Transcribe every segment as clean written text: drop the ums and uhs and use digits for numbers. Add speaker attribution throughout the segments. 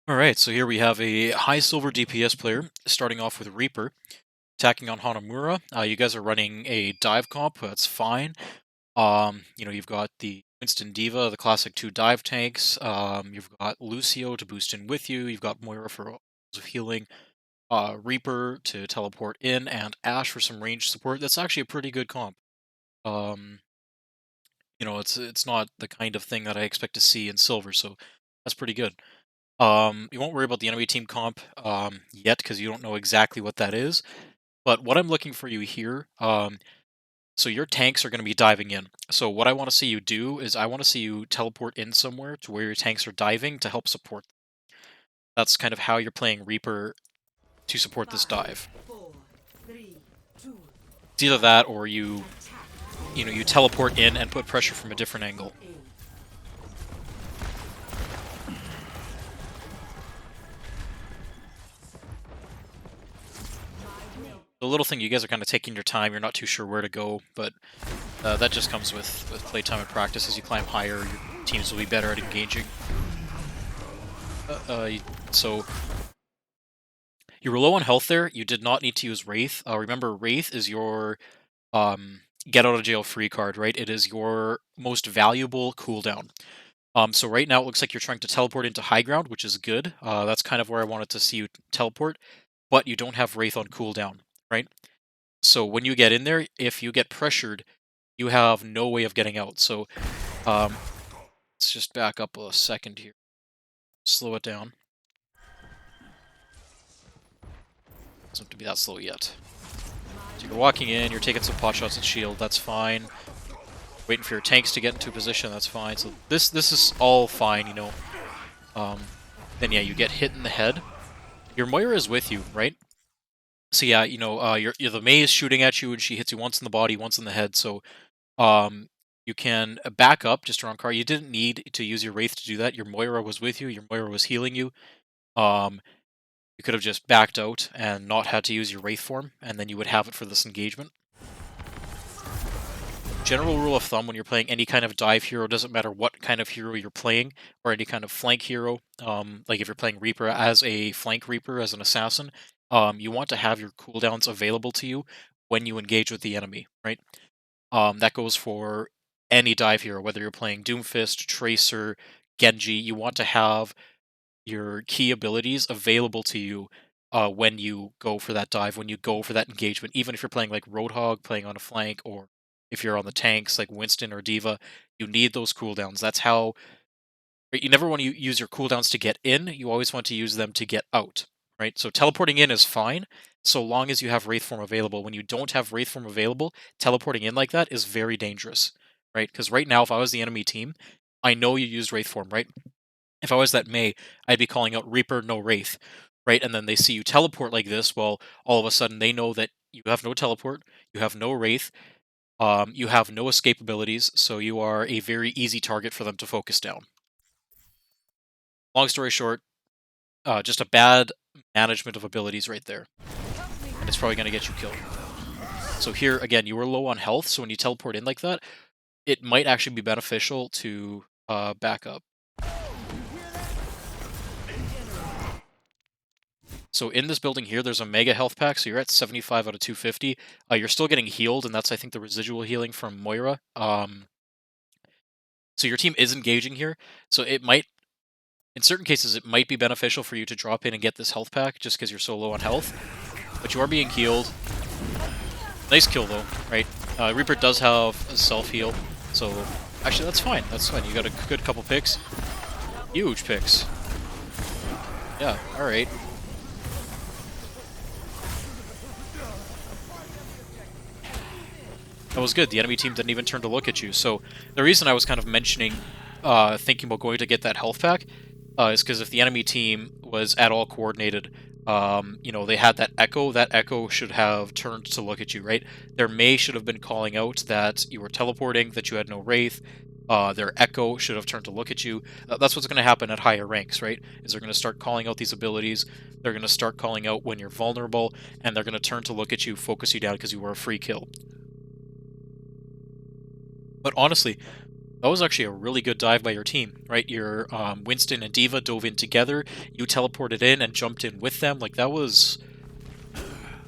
Speaker 1: Alright, so here we have a high silver DPS player, starting off with Reaper, attacking on Hanamura. You guys are running a dive comp, that's fine. You've got the Winston Diva, the classic 2 dive tanks. You've got Lucio to boost in with you. You've got Moira for of healing, Reaper to teleport in, and Ashe for some range support. That's actually a pretty good comp. Um, it's not the kind of thing that I expect to see in silver, so that's pretty good. You won't worry about the enemy team comp yet because you don't know exactly what that is. But what I'm looking for you here, so your tanks are going to be diving in. So what I want to see you do is I want to see you teleport in somewhere to where your tanks are diving to help support. That's kind of how you're playing Reaper to support this dive. It's either that or you teleport in and put pressure from a different angle. The little thing, you guys are kind of taking your time. You're not too sure where to go, but that just comes with playtime and practice. As you climb higher, your teams will be better at engaging. So you were low on health there. You did not need to use Wraith. Remember, Wraith is your get out of jail free card, right? It is your most valuable cooldown. So right now it looks like you're trying to teleport into high ground, which is good. That's kind of where I wanted to see you teleport, but you don't have Wraith on cooldown, right? So when you get in there, if you get pressured, you have no way of getting out. So let's just back up a second here. Slow it down. Doesn't have to be that slow yet. So you're walking in, you're taking some pot shots at shield, that's fine. Waiting for your tanks to get into position, that's fine. So this is all fine, Then yeah, you get hit in the head. Your Moira is with you, right? So yeah, you're the Mei is shooting at you and she hits you once in the body, once in the head. So you can back up just around car. You didn't need to use your Wraith to do that. Your Moira was with you. Your Moira was healing you. You could have just backed out and not had to use your Wraith form, and then you would have it for this engagement. General rule of thumb when you're playing any kind of dive hero, doesn't matter what kind of hero you're playing, or any kind of flank hero, like if you're playing Reaper as a flank Reaper, as an assassin, you want to have your cooldowns available to you when you engage with the enemy, right? That goes for any dive hero, whether you're playing Doomfist, Tracer, Genji, you want to have your key abilities available to you when you go for that dive, when you go for that engagement, even if you're playing like Roadhog, playing on a flank, or if you're on the tanks like Winston or Diva, you need those cooldowns. That's how, right, you never want to use your cooldowns to get in, you always want to use them to get out, right? So teleporting in is fine, so long as you have Wraith Form available. When you don't have Wraith Form available, teleporting in like that is very dangerous, right? Because right now, if I was the enemy team, I know you used Wraith Form, right? If I was that Mei, I'd be calling out Reaper, no Wraith, right? And then they see you teleport like this, well, all of a sudden they know that you have no teleport, you have no Wraith, you have no escape abilities, so you are a very easy target for them to focus down. Long story short, just a bad management of abilities right there. And it's probably going to get you killed. So here, again, you were low on health, so when you teleport in like that, it might actually be beneficial to back up. So in this building here, there's a mega health pack, so you're at 75 out of 250. You're still getting healed, and that's, I think, the residual healing from Moira. So your team is engaging here, so it might, in certain cases, it might be beneficial for you to drop in and get this health pack, just because you're so low on health. But you are being healed. Nice kill, though, right? Reaper does have a self-heal, so actually that's fine. That's fine. You got a good couple picks. Huge picks. Yeah, alright. That was good. The enemy team didn't even turn to look at you. So the reason I was kind of mentioning, thinking about going to get that health pack, is because if the enemy team was at all coordinated, they had that echo should have turned to look at you, right? Their Mei should have been calling out that you were teleporting, that you had no Wraith. Their echo should have turned to look at you. That's what's going to happen at higher ranks, right? Is they're going to start calling out these abilities. They're going to start calling out when you're vulnerable, and they're going to turn to look at you, focus you down because you were a free kill. But honestly, That was actually a really good dive by your team, right? Your Winston and Diva dove in together. You teleported in and jumped in with them. Like that was,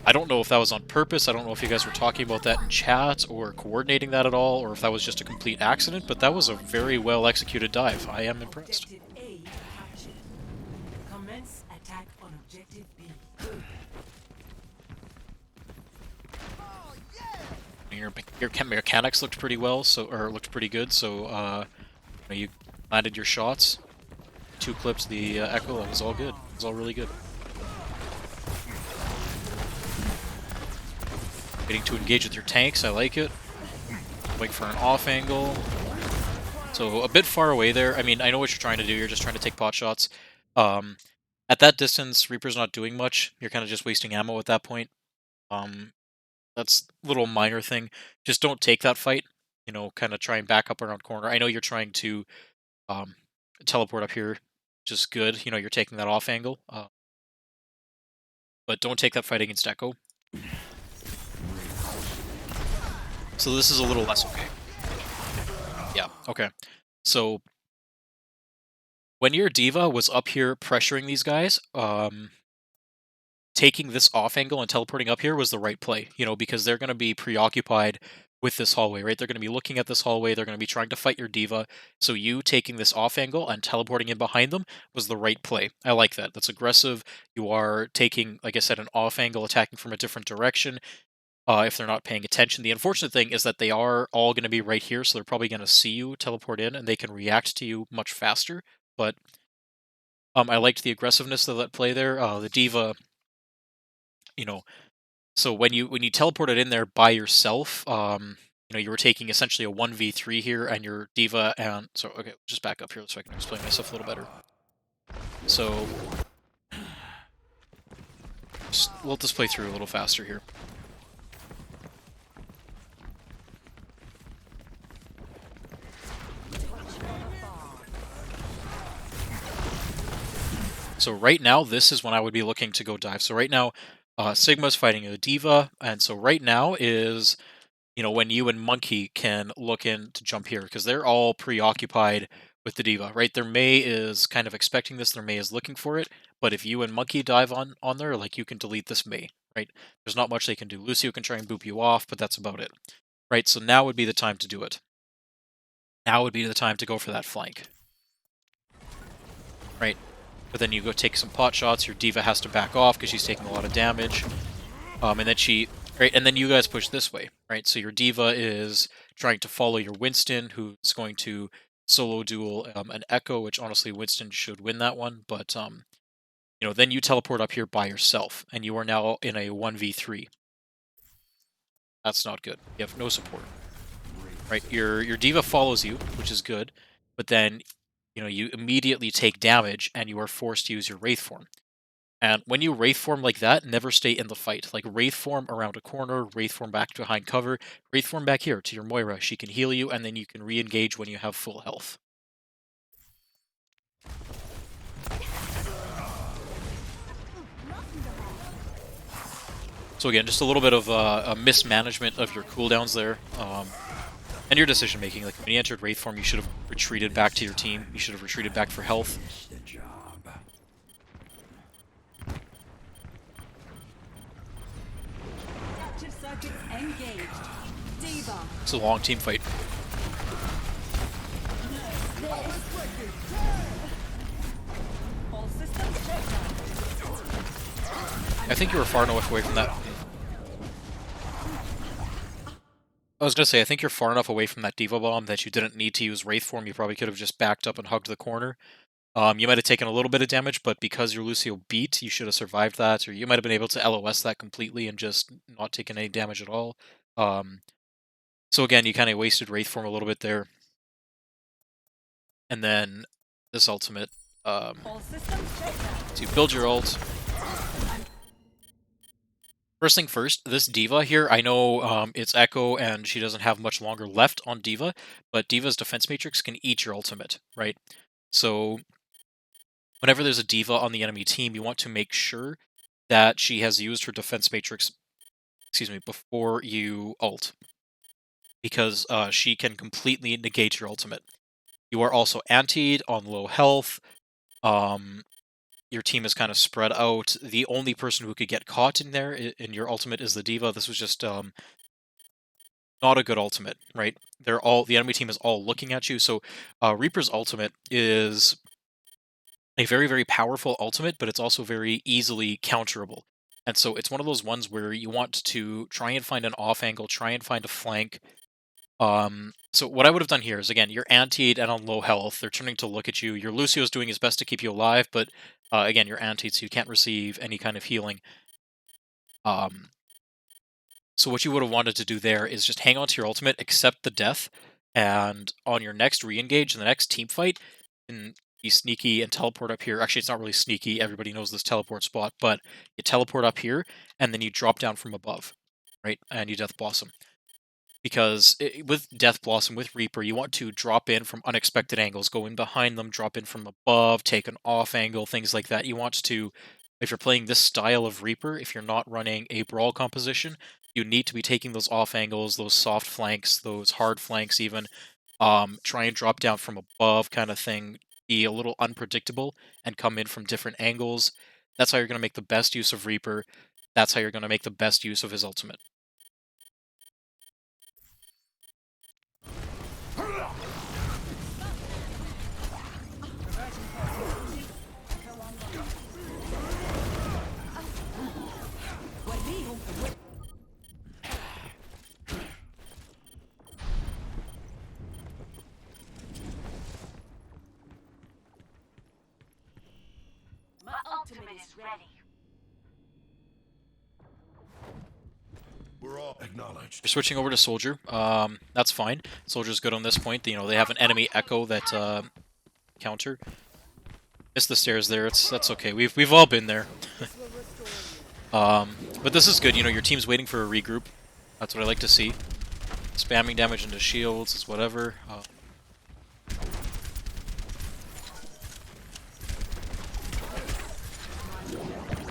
Speaker 1: I don't know if that was on purpose. I don't know if you guys were talking about that in chat or coordinating that at all, or if that was just a complete accident. But that was a very well executed dive. I am impressed.
Speaker 2: Objective A captured. Commence attack on objective B.
Speaker 1: Your mechanics looked pretty well, or looked pretty good. So you landed your shots, 2 clips the echo. That was all good. It was all really good. Waiting to engage with your tanks. I like it. Waiting for an off angle. So a bit far away there. I mean, I know what you're trying to do. You're just trying to take pot shots. Um, at that distance, Reaper's not doing much. You're kind of just wasting ammo at that point. Um, that's a little minor thing. Just don't take that fight. You know, kind of try and back up around corner. I know you're trying to um, teleport up here, just good. You know, you're taking that off angle. But don't take that fight against Echo. So this is a little less okay. Yeah, okay. So when your Diva was up here pressuring these guys, taking this off angle and teleporting up here was the right play, you know, because they're going to be preoccupied with this hallway, right? They're going to be looking at this hallway. They're going to be trying to fight your Diva. So you taking this off angle and teleporting in behind them was the right play. I like that. That's aggressive. You are taking, like I said, an off angle, attacking from a different direction. If they're not paying attention, the unfortunate thing is that they are all going to be right here, so they're probably going to see you teleport in, and they can react to you much faster. But I liked the aggressiveness of that play there. The Diva, you know, so when you teleported in there by yourself, you were taking essentially a 1v3 here, and your Diva and so okay, just back up here so I can explain myself a little better. So we'll just play through a little faster here. So right now, this is when I would be looking to go dive. So right now, Sigma's fighting a Diva, and so right now is when you and Monkey can look in to jump here because they're all preoccupied with the Diva, right? Their Mei is kind of expecting this. Their Mei is looking for it, but if you and Monkey dive on there, like you can delete this Mei, right? There's not much they can do. Lucio can try and boop you off, but that's about it, right? So now would be the time to do it. Now would be the time to go for that flank, right? But then you go take some pot shots. Your Diva has to back off because she's taking a lot of damage. And then and then you guys push this way, right? So your Diva is trying to follow your Winston, who's going to solo duel an Echo, which honestly Winston should win that one. But then you teleport up here by yourself, and you are now in a 1v3. That's not good. You have no support, right? Your Diva follows you, which is good, but then you immediately take damage, and you are forced to use your Wraith form. And when you Wraith form like that, never stay in the fight. Like, Wraith form around a corner, Wraith form back behind cover, Wraith form back here to your Moira. She can heal you, and then you can re-engage when you have full health. So again, just a little bit of a mismanagement of your cooldowns there. And your decision making. Like, when you entered Wraith form, you should have retreated back to your team. You should have retreated back for health. It's a long team fight. I think you were far enough away from that. I was gonna say, I think you're far enough away from that Diva Bomb that you didn't need to use Wraith form. You probably could have just backed up and hugged the corner. You might have taken a little bit of damage, but because your Lucio beat, you should have survived that, or you might have been able to LOS that completely and just not taken any damage at all. So again, you kind of wasted Wraith form a little bit there. And then this ultimate. So you build your ult. First thing first, this Diva here, I know it's Echo and she doesn't have much longer left on Diva, but Diva's defense matrix can eat your ultimate, right? So whenever there's a Diva on the enemy team, you want to make sure that she has used her defense matrix, before you ult. because she can completely negate your ultimate. You are also antied on low health. Um, your team is kind of spread out. The only person who could get caught in there in your ultimate is the diva. This was just not a good ultimate, right? The enemy team is all looking at you. So Reaper's ultimate is a very, very powerful ultimate, but it's also very easily counterable. And so it's one of those ones where you want to try and find an off angle, try and find a flank. So what I would have done here is, again, you're antied and on low health. They're turning to look at you. Your Lucio's doing his best to keep you alive, but again, you're antied, so you can't receive any kind of healing. Um, so what you would have wanted to do there is just hang on to your ultimate, accept the death, and on your next re-engage in the next team fight, and be sneaky and teleport up here. Actually, it's not really sneaky. Everybody knows this teleport spot, but you teleport up here, and then you drop down from above, right? And you Death Blossom. Because with Death Blossom, with Reaper, you want to drop in from unexpected angles, go in behind them, drop in from above, take an off angle, things like that. You want to, if you're playing this style of Reaper, if you're not running a brawl composition, you need to be taking those off angles, those soft flanks, those hard flanks even. Try and drop down from above kind of thing, be a little unpredictable, and come in from different angles. That's how you're going to make the best use of Reaper. That's how you're going to make the best use of his ultimate.
Speaker 2: My ultimate is ready.
Speaker 3: We're all acknowledged.
Speaker 1: You're switching over to Soldier. That's fine. Soldier's good on this point. You know, they have an enemy echo that counter. Miss the stairs there. That's okay. We've all been there. But this is good. You know, your team's waiting for a regroup. That's what I like to see. Spamming damage into shields is whatever.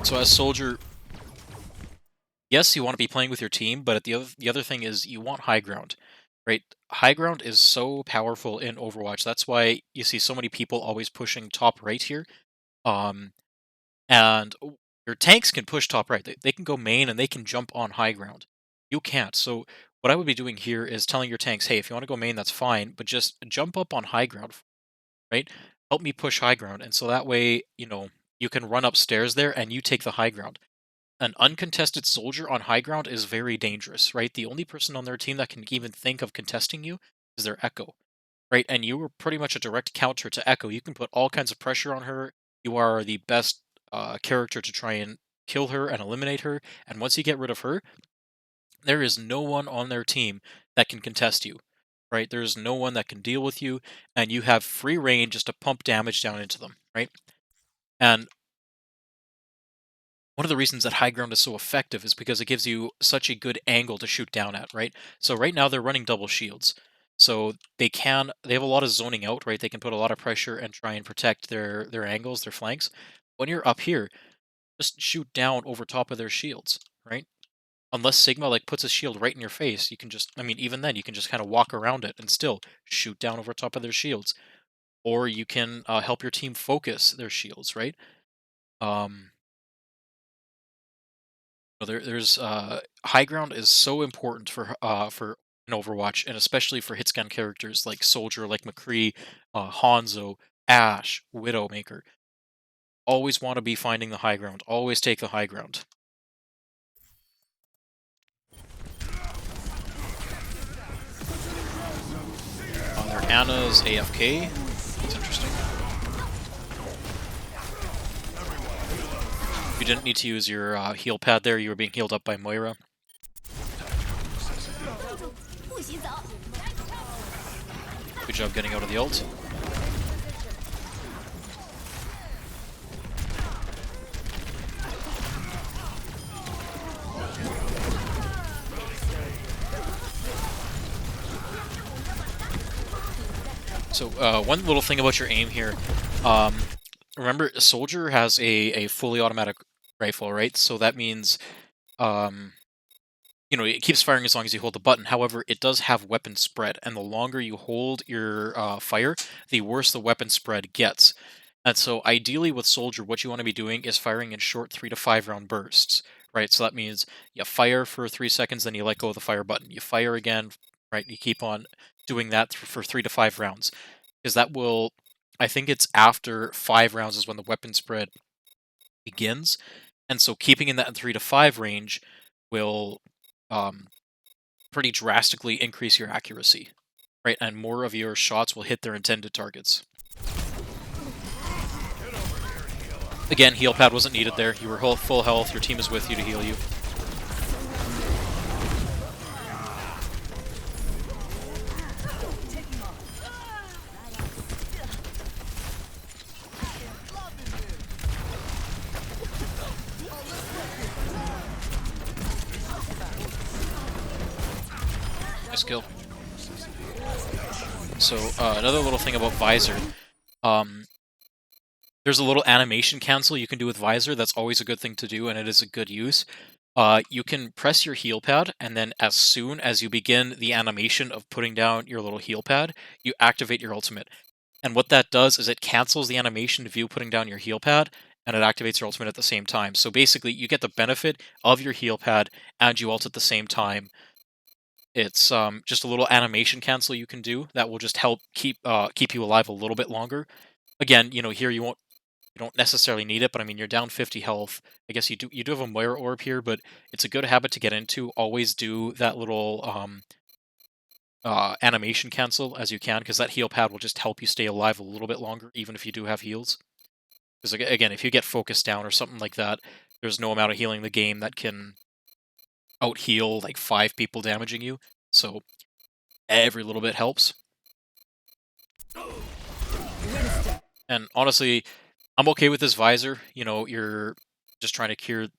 Speaker 1: So as Soldier, yes, you want to be playing with your team, but the other thing is you want high ground, right? High ground is so powerful in Overwatch. That's why you see so many people always pushing top right here. Um, and your tanks can push top right. They can go main and they can jump on high ground. You can't. So what I would be doing here is telling your tanks, hey, if you want to go main, that's fine, but just jump up on high ground, right? Help me push high ground, and so that way, you know, you can run upstairs there and you take the high ground. An uncontested soldier on high ground is very dangerous, right? The only person on their team that can even think of contesting you is their Echo, right? And you were pretty much a direct counter to Echo. You can put all kinds of pressure on her. You are the best character to try and kill her and eliminate her. And once you get rid of her, there is no one on their team that can contest you, right? There's no one that can deal with you, and you have free reign just to pump damage down into them, right? And one of the reasons that high ground is so effective is because it gives you such a good angle to shoot down at, right? So right now they're running double shields. So they have a lot of zoning out, right? They can put a lot of pressure and try and protect their angles, their flanks. When you're up here, just shoot down over top of their shields, right? Unless Sigma like puts a shield right in your face, you can just, I mean, even then you can just kind of walk around it and still shoot down over top of their shields. Or you can help your team focus their shields, right? Um, there's high ground is so important for an Overwatch, and especially for hitscan characters like Soldier, like McCree, Hanzo, Ash, Widowmaker. Always want to be finding the high ground. Always take the high ground. Their Anna's AFK. That's interesting. You didn't need to use your heal pad there. You were being healed up by Moira. Good job getting out of the ult. So one little thing about your aim here. Remember, a soldier has a fully automatic rifle, right? So that means it keeps firing as long as you hold the button. However, it does have weapon spread, and the longer you hold your fire, the worse the weapon spread gets. And so, ideally, with Soldier, what you want to be doing is firing in short 3 to 5 round bursts, right? So that means you fire for 3 seconds, then you let go of the fire button. You fire again, right? You keep on doing that for 3 to 5 rounds, because that will, I think it's after 5 rounds is when the weapon spread begins, and so keeping in that 3 to 5 range will um, pretty drastically increase your accuracy, right? And more of your shots will hit their intended targets. Again, heal pad wasn't needed there. You were full health. Your team is with you to heal you. Nice kill. So another little thing about Visor. Um, there's a little animation cancel you can do with Visor. That's always a good thing to do, and it is a good use. You can press your heal pad, and then as soon as you begin the animation of putting down your little heal pad, you activate your ultimate. And what that does is it cancels the animation of you putting down your heal pad, and it activates your ultimate at the same time. So basically, you get the benefit of your heal pad, and you ult at the same time. It's just a little animation cancel you can do that will just help keep you alive a little bit longer. Again, here you don't necessarily need it, but I mean you're down 50 health. I guess you do have a Moira orb here, but it's a good habit to get into. Always do that little animation cancel as you can, because that heal pad will just help you stay alive a little bit longer, even if you do have heals. Because again, if you get focused down or something like that, there's no amount of healing in the game that can out heal like 5 people damaging you. So every little bit helps. And honestly, I'm okay with this Visor. You're just trying to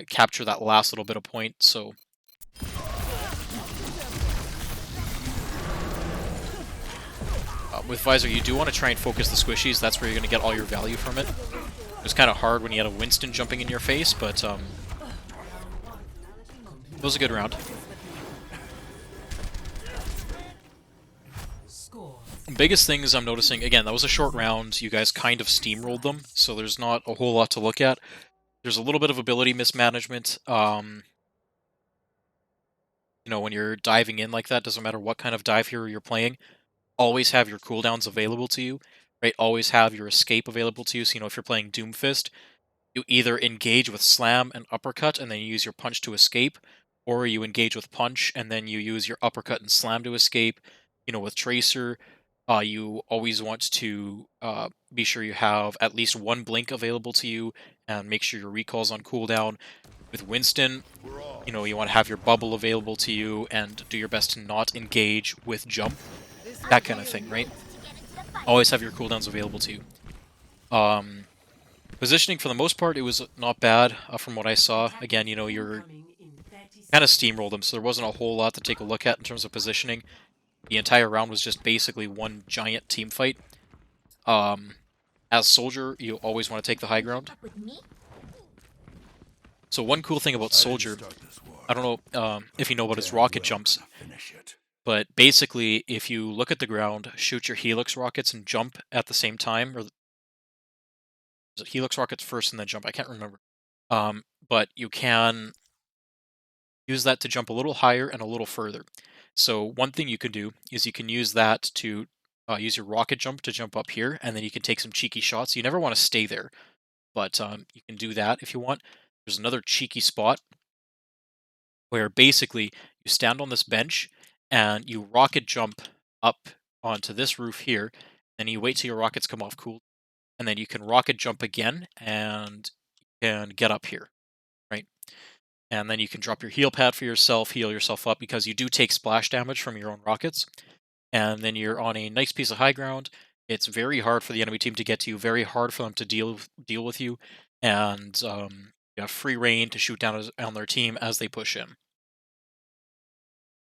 Speaker 1: capture that last little bit of point. So with Visor, you do want to try and focus the squishies. That's where you're going to get all your value from it. It was kind of hard when you had a Winston jumping in your face, but it was a good round.
Speaker 2: Score.
Speaker 1: Biggest things I'm noticing, again, that was a short round. You guys kind of steamrolled them, so there's not a whole lot to look at. There's a little bit of ability mismanagement. When you're diving in like that, doesn't matter what kind of dive hero you're playing, always have your cooldowns available to you, right? Always have your escape available to you. So, if you're playing Doomfist, you either engage with slam and uppercut and then you use your punch to escape, or you engage with punch and then you use your uppercut and slam to escape. With Tracer, you always want to be sure you have at least one blink available to you and make sure your recall's on cooldown. With Winston, you want to have your bubble available to you and do your best to not engage with jump, that kind of thing, right? Always have your cooldowns available to you. Positioning, for the most part, it was not bad from what I saw. Again, you're kind of steamrolled them, so there wasn't a whole lot to take a look at in terms of positioning. The entire round was just basically one giant team fight. As Soldier, you always want to take the high ground. So one cool thing about Soldier, I don't know if you know about his rocket jumps, but basically, if you look at the ground, shoot your Helix rockets, and jump at the same time, or is it Helix rockets first and then jump? I can't remember. But you can use that to jump a little higher and a little further. So one thing you can do is you can use that to use your rocket jump to jump up here, and then you can take some cheeky shots. You never want to stay there, but you can do that if you want. There's another cheeky spot where basically you stand on this bench and you rocket jump up onto this roof here, then you wait till your rockets come off cool, and then you can rocket jump again and you can get up here, right? And then you can drop your heal pad for yourself, heal yourself up, because you do take splash damage from your own rockets. And then you're on a nice piece of high ground. It's very hard for the enemy team to get to you, very hard for them to deal with you, and you have free reign to shoot down on their team as they push in.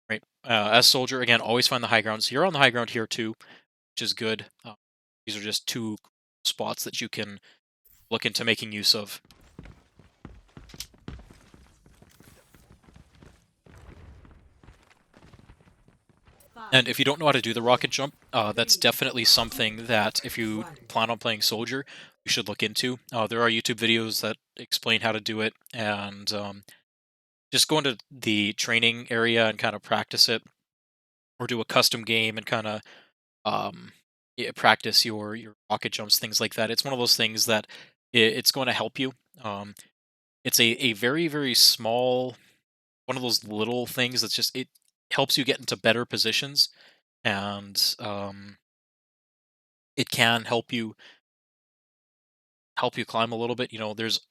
Speaker 1: Right. As Soldier, again, always find the high ground. So you're on the high ground here too, which is good. These are just two spots that you can look into making use of. And if you don't know how to do the rocket jump, that's
Speaker 2: 3,
Speaker 1: definitely something that if you
Speaker 2: 1.
Speaker 1: plan on playing soldier, you should look into. There are YouTube videos that explain how to do it, and just go into the training area and kind of practice it, or do a custom game and kind of yeah, practice your rocket jumps, things like that. It's one of those things that it's going to help you. Um, it's a very very small one of those little things that's just it helps you get into better positions, and it can help you climb a little bit. There's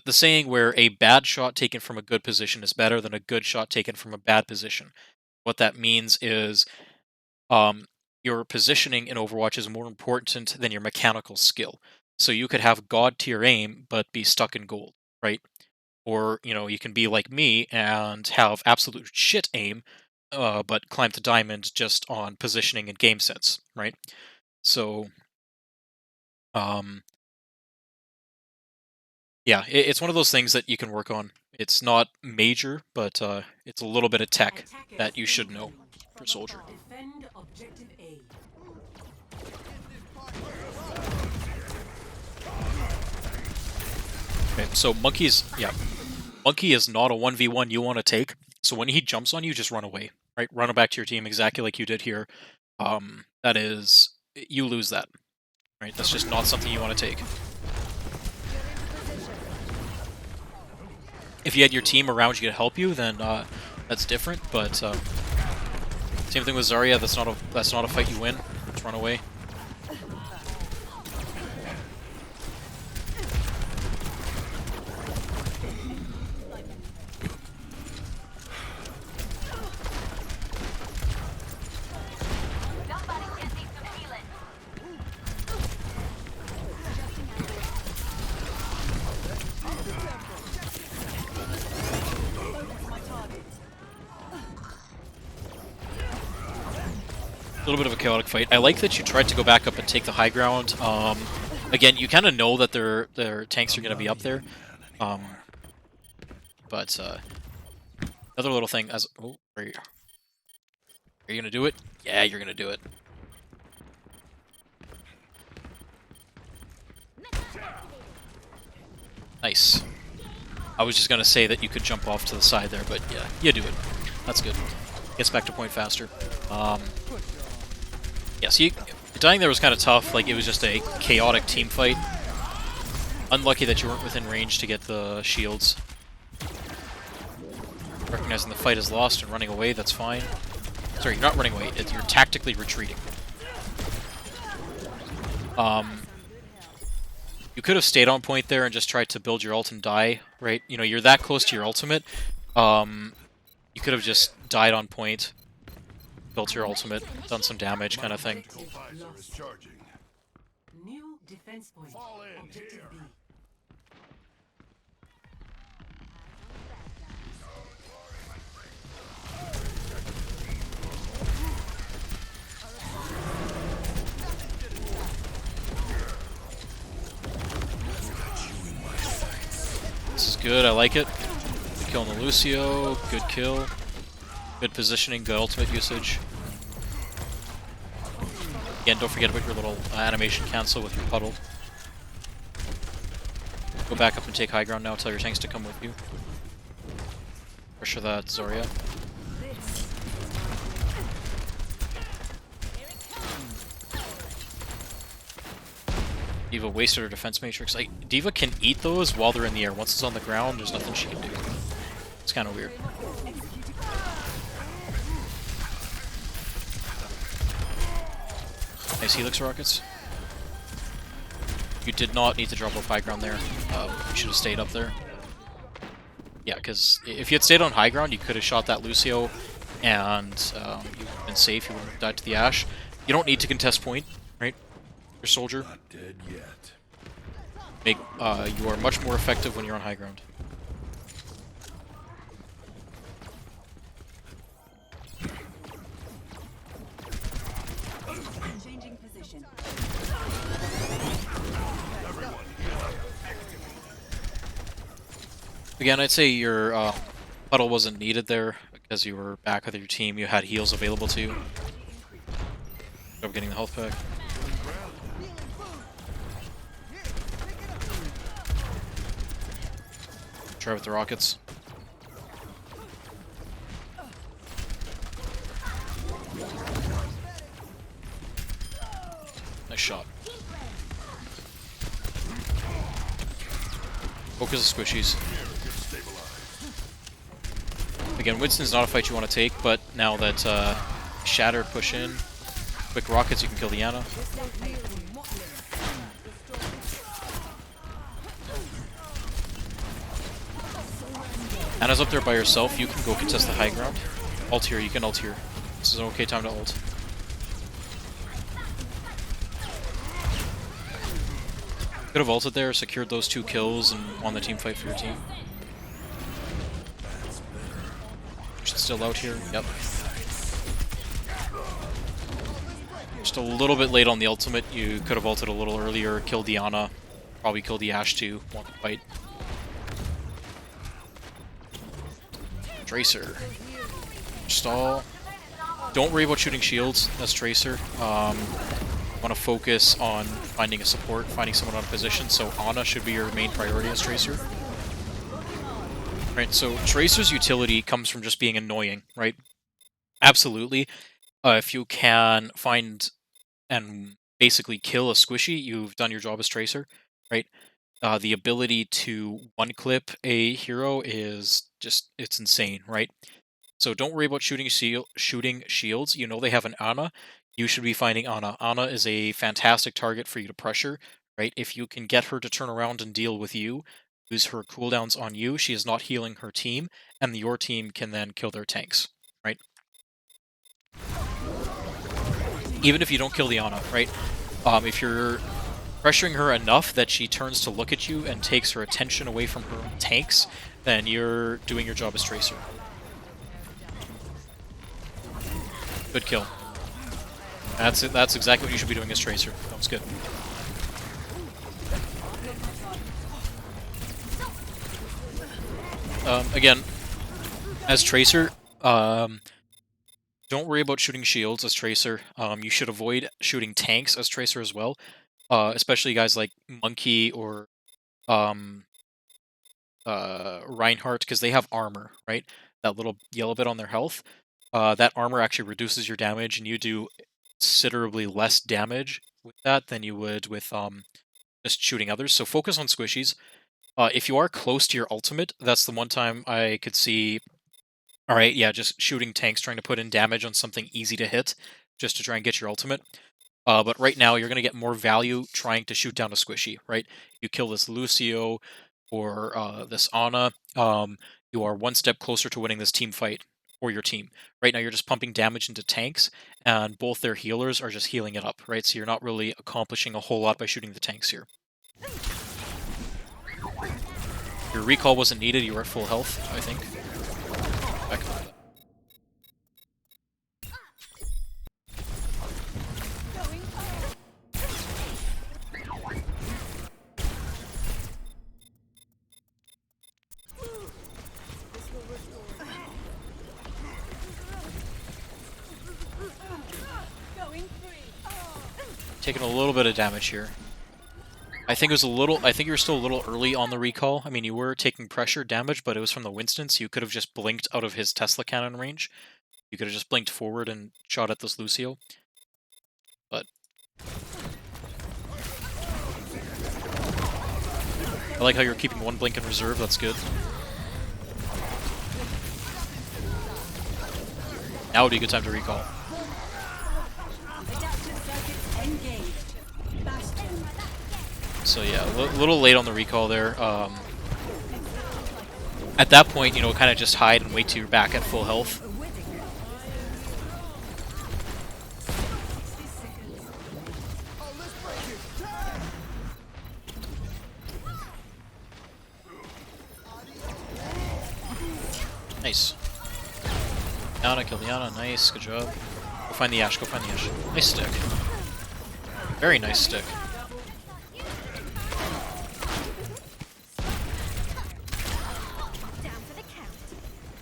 Speaker 1: the saying where a bad shot taken from a good position is better than a good shot taken from a bad position. What that means is um, your positioning in Overwatch is more important than your mechanical skill. So you could have god tier aim but be stuck in gold, right? Or you can be like me and have absolute shit aim, but climb to diamond just on positioning and game sense, right? So um, yeah, it's one of those things that you can work on. It's not major, but it's a little bit of tech that
Speaker 2: Attackers
Speaker 1: you should know
Speaker 2: incoming.
Speaker 1: for soldier.
Speaker 2: Defend objective A.
Speaker 1: Okay, so Monkey is not a 1v1 you want to take. So when he jumps on you, just run away, right? Run back to your team exactly like you did here. That is, you lose that, right? That's just not something you want to take. If you had your team around you to help you, then that's different. But same thing with Zarya. That's not a fight you win. Just run away. A little bit of a chaotic fight. I like that you tried to go back up and take the high ground. Again, you kind of know that their tanks are going to be up there. Um, but another little thing as are you going to do it? Yeah, you're going to do it. Nice. I was just going to say that you could jump off to the side there, but yeah, you do it. That's good. Gets back to point faster. Yeah, so dying there was kind of tough. Like, it was just a chaotic team fight. Unlucky that you weren't within range to get the shields. Recognizing the fight is lost and running away, that's fine. Sorry, you're not running away. You're tactically retreating. You could have stayed on point there and just tried to build your ult and die, right? You're that close to your ultimate. You could have just died on point, built your ultimate, done some damage kind of thing.
Speaker 2: New defense point. Objective B.
Speaker 1: This is good, I like it. Good kill on the Lucio, good kill. Good positioning, good ultimate usage. Again, don't forget about your little animation cancel with your puddle. Go back up and take high ground now, tell your tanks to come with you. Pressure that Zarya. D.Va wasted her defense matrix. Like, D.Va can eat those while they're in the air. Once it's on the ground, there's nothing she can do. It's kind of weird. Nice helix rockets. You did not need to drop off high ground there. You should have stayed up there. Yeah, because if you had stayed on high ground, you could have shot that Lucio, and you would have been safe. You wouldn't have died to the Ashe. You don't need to contest point, right? Your soldier.
Speaker 3: Not dead yet.
Speaker 1: You are much more effective when you're on high ground.
Speaker 2: Changing position.
Speaker 1: Again, I'd say your puddle wasn't needed there because you were back with your team. You had heals available to you. Good job getting the health pack. Try with the rockets. Nice shot. Focus the squishies. Again, Winston's not a fight you want to take, but now that Shattered push in, quick rockets, you can kill the Ana. Ana's up there by herself, you can go contest the high ground. Ult here, you can ult here. This is an okay time to ult. Could have ulted there, secured those 2 kills, and won the team fight for your team. She's still out here, yep. Just a little bit late on the ultimate, you could have ulted a little earlier, killed the Ana, probably killed the Ashe too, won the fight. Tracer. Stall. Don't worry about shooting shields as Tracer. Want to focus on finding a support, finding someone out of position, so Ana should be your main priority as Tracer. Right, so Tracer's utility comes from just being annoying, right? Absolutely. If you can find and basically kill a squishy, you've done your job as Tracer, right? The ability to one-clip a hero is just, it's insane, right? So don't worry about shooting shields. You know they have an Ana. You should be finding Ana. Ana is a fantastic target for you to pressure, right? If you can get her to turn around and deal with you, use her cooldowns on you, she is not healing her team, and your team can then kill their tanks, right? Even if you don't kill the Ana, right? If you're pressuring her enough that she turns to look at you and takes her attention away from her tanks, then you're doing your job as Tracer. Good kill. That's it. That's exactly what you should be doing as Tracer. That was good. Again, as Tracer, don't worry about shooting shields as Tracer. You should avoid shooting tanks as Tracer as well, especially guys like Monkey or Reinhardt, because they have armor, right? That little yellow bit on their health. That armor actually reduces your damage, and you do considerably less damage with that than you would with just shooting others. So focus on squishies. If you are close to your ultimate, that's the one time I could see, alright, yeah, just shooting tanks, trying to put in damage on something easy to hit, just to try and get your ultimate. But right now, you're going to get more value trying to shoot down a squishy, right? You kill this Lucio or this Ana, you are one step closer to winning this team fight for your team. Right now, you're just pumping damage into tanks, and both their healers are just healing it up, right? So you're not really accomplishing a whole lot by shooting the tanks here. Your recall wasn't needed, you were at full health, I think. Back up. Taking a little bit of damage here. I think you were still a little early on the recall. I mean, you were taking pressure damage, but it was from the Winston, so you could have just blinked out of his Tesla cannon range. You could have just blinked forward and shot at this Lucio. But I like how you're keeping one blink in reserve, that's good. Now would be a good time to recall. So yeah, a little late on the recall there. At that point, you know, kind of just hide and wait till you're back at full health. Nice. Ana, kill the Ana, nice, good job. Go find the Ashe, go find the Ashe. Nice stick. Very nice stick.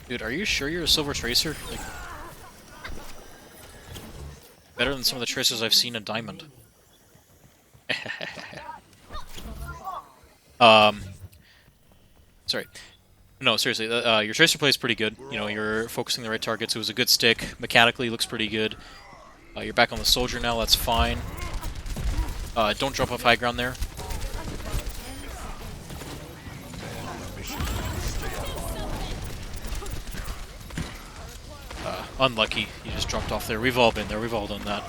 Speaker 1: Dude, are you sure you're a Silver Tracer? Like... Better than some of the traces I've seen
Speaker 2: seconds
Speaker 1: in Diamond.
Speaker 2: remaining.
Speaker 1: um, sorry. No, seriously, your tracer play is pretty good. You know, you're focusing the right targets. It was a good stick. Mechanically, looks pretty good. You're back on the soldier now. That's fine. Don't drop off high ground there.
Speaker 2: 10 seconds remaining.
Speaker 1: Unlucky. You just dropped off there. We've all been there. We've all done that.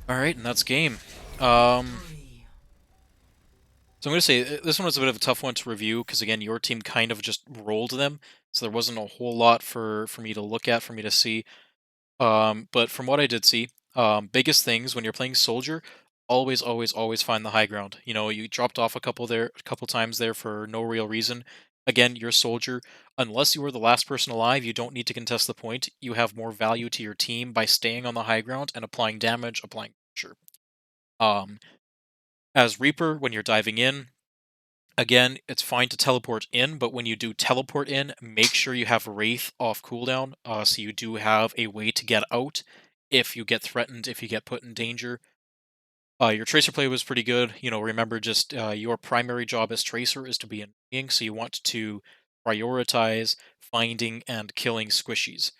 Speaker 1: All right, and that's game. Um,
Speaker 2: Victory.
Speaker 1: so I'm going to say this one was a bit of a tough one to review because again, your team kind of just rolled them, so there wasn't a whole lot for me to look at, for me to see. But from what I did see, biggest things when you're playing soldier, always, always, always find the high ground. You know, you dropped off a couple times there for no real reason. Again, you're a soldier. Unless you were the last person alive, you don't need to contest the point. You have more value to your team by staying on the high ground and applying damage, applying pressure. Um, as Reaper, when you're diving in, again, it's fine to teleport in, but when you do teleport in, make sure you have Wraith off cooldown, so you do have a way to get out if you get threatened, if you get put in danger. Your Tracer play was pretty good. You know, remember just your primary job as Tracer is to be annoying, so you want to prioritize finding and killing squishies.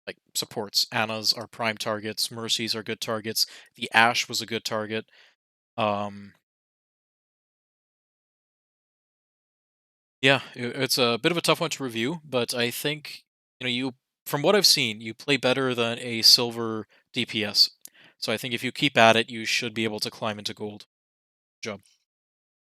Speaker 1: Like supports, Annas are prime targets, Mercies are good targets. The Ash was a good target. Um, Yeah, it's a bit of a tough one to review, but I think you from what I've seen, you play better than a silver DPS. So I think if you keep at it, you should be able to climb into gold. Job.